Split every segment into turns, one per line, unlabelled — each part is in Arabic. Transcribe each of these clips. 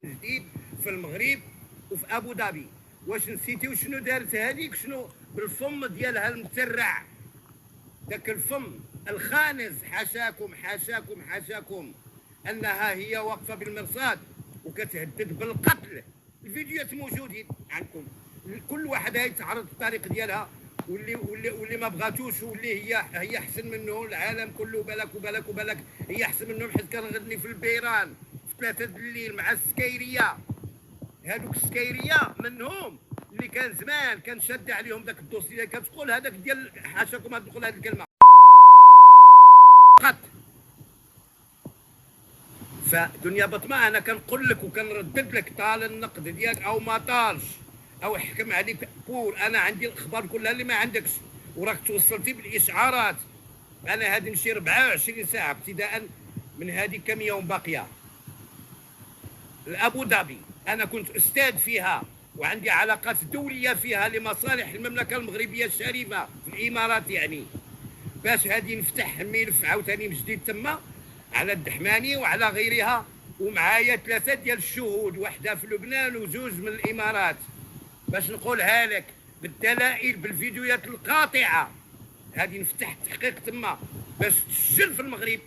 جديد في المغرب وفي ابو ظبي. واش نسيتي وشنو دارت هذيك؟ شنو بالفم ديالها المترع، ذاك الفم الخانز، حاشاكم حاشاكم حاشاكم، انها هي واقفه بالمرصاد وكتهدد بالقتل. الفيديوهات موجودين عندكم، كل واحد يتعرض الطريق ديالها، واللي ما بغاتوش، واللي هي احسن منه العالم كله، بالك وبالك وبالك هي احسن منهم، حيت كنغني في البيران في 3 الليل مع السكيريه. هذوك السكيريه منهم اللي كان زمان كان شاد عليهم ذاك الدوسي، كتقول هذاك ديال حاشاكم تقول هذه الكلمه قط. فدنيا بطمه انا كنقول لك وكنردد لك، طال النقد ديالك او ما طالش او حكم عليك بور، انا عندي الاخبار كلها اللي ما عندكش، وراك توصلتي بالاشعارات. انا هذه نمشي 24 ساعه ابتداء من هذه كم يوم باقيه. الابو ظبي انا كنت استاذ فيها وعندي علاقات دوليه فيها لمصالح المملكه المغربيه الشريفه في الامارات، يعني باش هذه نفتح ملف عاوتاني من جديد تما على الدحماني وعلى غيرها، ومعايا 3 ديال الشهود، واحده في لبنان وزوج من الامارات، باش نقولها لك بالدلائل بالفيديوهات القاطعه. هذه نفتح التحقيق تما باش تسجل في المغرب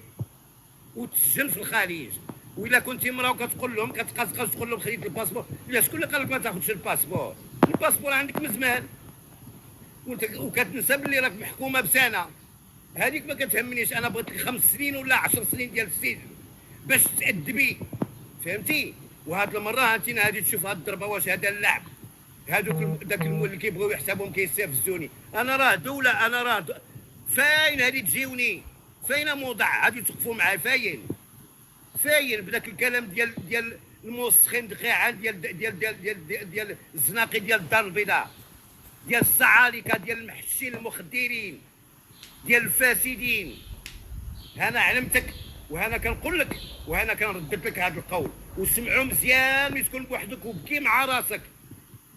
وتسجل في الخليج. وإلا كنتي مرا وكتقول لهم كتقصقص تقول لهم خديت الباسبور، لا شكون اللي قال لك ما تاخذش الباسبور؟ الباسبور عندك من زمان وكتنسى باللي راك محكومه بسنه. هذيك ما كتهمنيش، انا بغيت لك 5 سنين ولا 10 سنين ديال السجن باش تأدبي، فهمتي؟ وهاد المره انت هادي تشوف هاد الضربه واش هذا اللعب. هادوك داك اللي كيبغيو يحسبهم كيستفزوني، انا راه دوله، انا راه فاين هادي تجيوني؟ فاين موضع هادي توقفوا معايا؟ فاين بداك الكلام ديال الموسخين دقيعان ديال الزناقي ديال الدار البيضاء، ديال الصعالكه، ديال المحشين المخدرين، ديال الفاسدين. انا علمتك وهنا كنقول لك وهنا كنردد لك هذا القول، وسمعوا مزيان ملي تكون بوحدك وبكي مع راسك.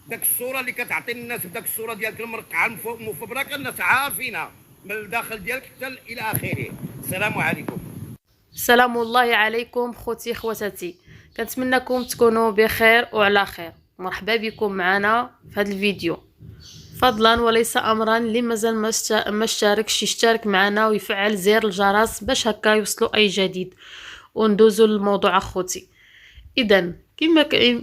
داك الصوره اللي كتعطي الناس بداك الصوره ديالك المرقعه المفبركه الناس عارفينها من الداخل ديالك حتى الى اخره. السلام عليكم.
سلام الله عليكم خوتي خواتاتي، كنتمنىكم تكونوا بخير وعلى خير. مرحبا بكم معنا في هذا الفيديو. فضلا وليس امرا، اللي مازال ما اشتركش يشترك معنا ويفعل زر الجرس باش هكا يوصلوا اي جديد. وندوزو للموضوع اخوتي. اذا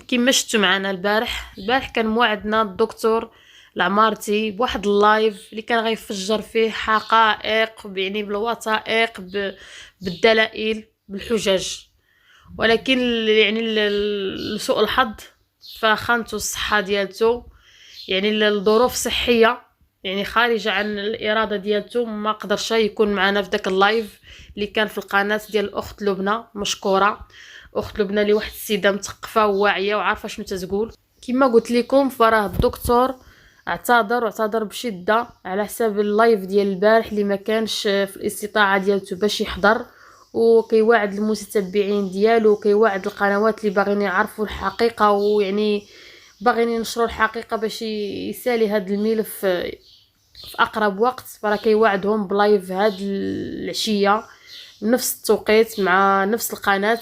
كما شفتوا معنا البارح كان موعدنا الدكتور العمارتي بواحد اللايف اللي كان غيفجر فيه حقائق، يعني بالوثائق بالدلائل بالحجج. ولكن يعني لسوء الحظ فخانته الصحه ديالته، يعني الظروف صحيه يعني خارجه عن الاراده ديالته، ما قدرش يكون معنا في داك اللايف اللي كان في القناه ديال الاخت لبنى. مشكوره اخت لبنى، اللي واحد السيده مثقفه وواعيه وعارفه شنو تتقول. كما قلت لكم فراه الدكتور اعتذر بشده على حساب اللايف ديال البارح اللي ما كانش في الاستطاعه ديالته باش يحضر، وكيواعد المتتبعين ديالو وكيواعد القنوات اللي باغيين يعرفوا الحقيقه، ويعني باغيين ينشروا الحقيقه باش يسالي هذا الملف في اقرب وقت. فراه كيوعدهم بلايف هاد العشيه بنفس التوقيت مع نفس القناه.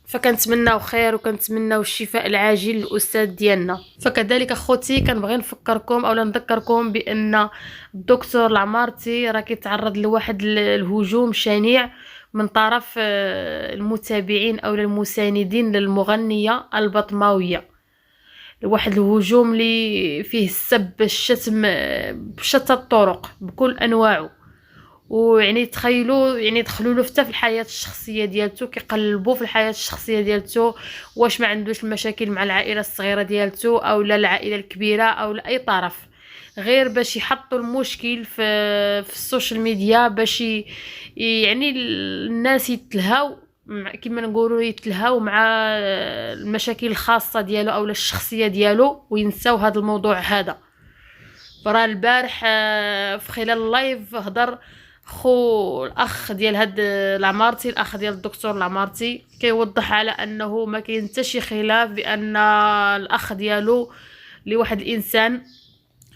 فكنتمناو خير وكنتمناو الشفاء العاجل للاستاذ ديالنا. فكذلك اخوتي كنبغي نفكركم اولا نذكركم بان الدكتور العمارتي راه كيتعرض لواحد الهجوم شنيع من طرف المتابعين او المساندين للمغنيه البطماويه. واحد الهجوم اللي فيه السب الشتم بشتى الطرق بكل انواعه. ويعني تخيلوا يعني دخلوا له حتى في الحياه الشخصيه ديالته، كيقلبوا في الحياه الشخصيه ديالته، واش ما عندوش المشاكل مع العائله الصغيره ديالته او لا العائله الكبيره او لاي طرف، غير باش يحطوا المشكل في السوشيال ميديا، باش يعني الناس يتلهاو كما نقولوا يتلهاو مع المشاكل الخاصه ديالو او الشخصيه ديالو وينساو هذا الموضوع هذا. فراه البارح في خلال اللايف هضر خو الاخ ديال هاد العمارتي، الاخ ديال الدكتور العمارتي، كيوضح على انه ما كاين حتى شي خلاف بان الاخ ديالو لواحد الانسان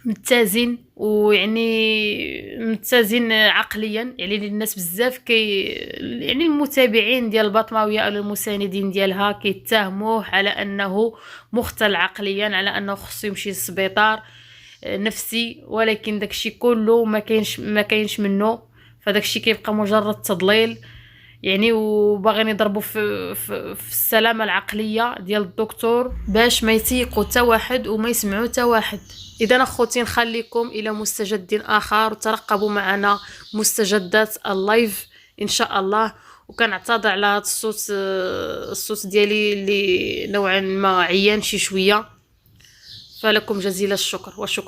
متزن، ويعني متزن عقليا، يعني للناس بزاف يعني المتابعين ديال البطماويه او المساندين ديالها كيتهموه على انه مختل عقليا، على انه خصو يمشي للسبيطار نفسي، ولكن داكشي كله ما كاينش منه. فداكشي كيبقى مجرد تضليل يعني، وباغيين يضربوا في السلامه العقليه ديال الدكتور باش ما يتيقوا حتى واحد وما يسمعوا حتى واحد. اذا اخوتي نخليكم الى مستجد اخر، وترقبوا معنا مستجدات اللايف ان شاء الله. وكنعتذر على هذا الصوت ديالي اللي نوعا ما عيان شي شويه. فلكم جزيل الشكر وشكرا.